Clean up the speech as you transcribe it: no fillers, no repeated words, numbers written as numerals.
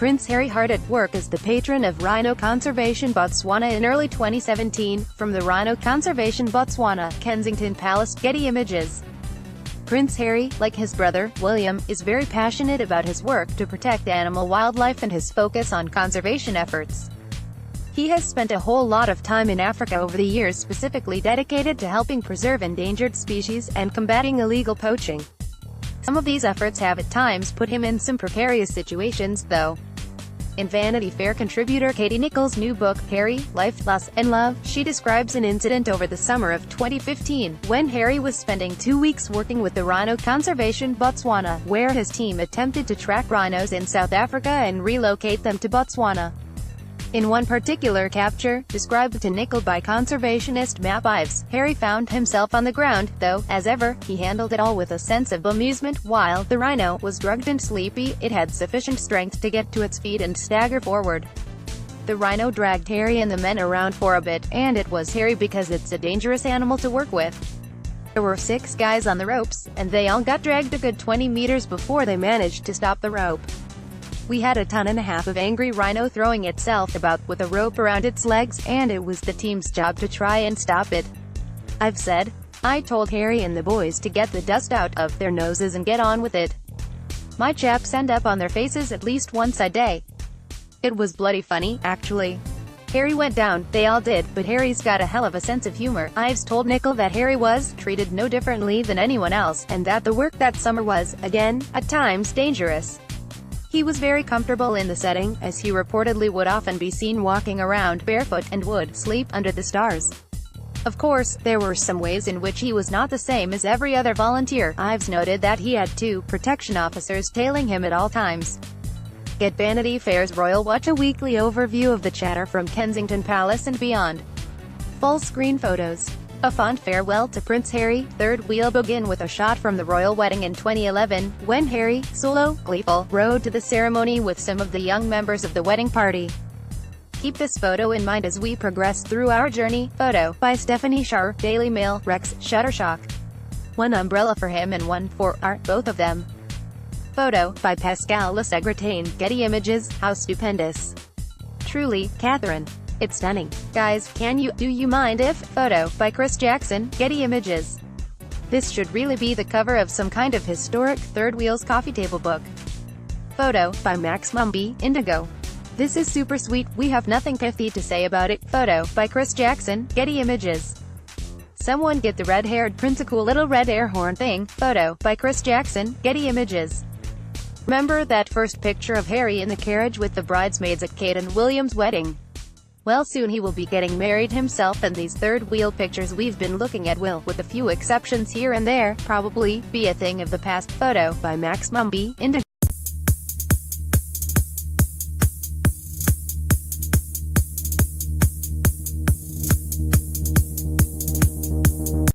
Prince Harry hard at work as the patron of Rhino Conservation Botswana in early 2017. From the Rhino Conservation Botswana, Kensington Palace, Getty Images. Prince Harry, like his brother, William, is very passionate about his work to protect animal wildlife and his focus on conservation efforts. He has spent a whole lot of time in Africa over the years, specifically dedicated to helping preserve endangered species and combating illegal poaching. Some of these efforts have at times put him in some precarious situations, though. In Vanity Fair contributor Katie Nichols' new book, Harry, Life, Loss, and Love, she describes an incident over the summer of 2015, when Harry was spending 2 weeks working with the Rhino Conservation Botswana, where his team attempted to track rhinos in South Africa and relocate them to Botswana. In one particular capture, described to Nichols by conservationist Matt Ives, Harry found himself on the ground, though, as ever, he handled it all with a sense of amusement. While the rhino was drugged and sleepy, it had sufficient strength to get to its feet and stagger forward. The rhino dragged Harry and the men around for a bit, and it was Harry because it's a dangerous animal to work with. There were 6 guys on the ropes, and they all got dragged a good 20 meters before they managed to stop the rope. We had a ton and a half of angry rhino throwing itself about with a rope around its legs, and it was the team's job to try and stop it. I've said. I told Harry and the boys to get the dust out of their noses and get on with it. My chaps end up on their faces at least once a day. It was bloody funny, actually. Harry went down, they all did, but Harry's got a hell of a sense of humor. Ives told Nichols that Harry was treated no differently than anyone else, and that the work that summer was, again, at times dangerous. He was very comfortable in the setting, as he reportedly would often be seen walking around barefoot, and would sleep under the stars. Of course, there were some ways in which he was not the same as every other volunteer. Ives noted that he had 2 protection officers tailing him at all times. Get Vanity Fair's Royal Watch, a weekly overview of the chatter from Kensington Palace and beyond. Full-screen photos. A fond farewell to Prince Harry. Third wheel begin with a shot from the royal wedding in 2011, when Harry, solo, gleeful, rode to the ceremony with some of the young members of the wedding party. Keep this photo in mind as we progress through our journey. Photo by Stephanie Shar, Daily Mail, Rex, Shutterstock. One umbrella for him and one for both of them. Photo by Pascal Lesegretain, Getty Images. How stupendous. Truly, Catherine. It's stunning. Guys, do you mind if? Photo by Chris Jackson, Getty Images. This should really be the cover of some kind of historic Third Wheels coffee table book. Photo by Max Mumby, Indigo. This is super sweet, we have nothing pithy to say about it. Photo by Chris Jackson, Getty Images. Someone get the red-haired prince a cool little red air horn thing. Photo by Chris Jackson, Getty Images. Remember that first picture of Harry in the carriage with the bridesmaids at Kate and William's wedding? Well, soon he will be getting married himself, and these third wheel pictures we've been looking at will, with a few exceptions here and there, probably be a thing of the past. Photo by Max Mumby, Indigo.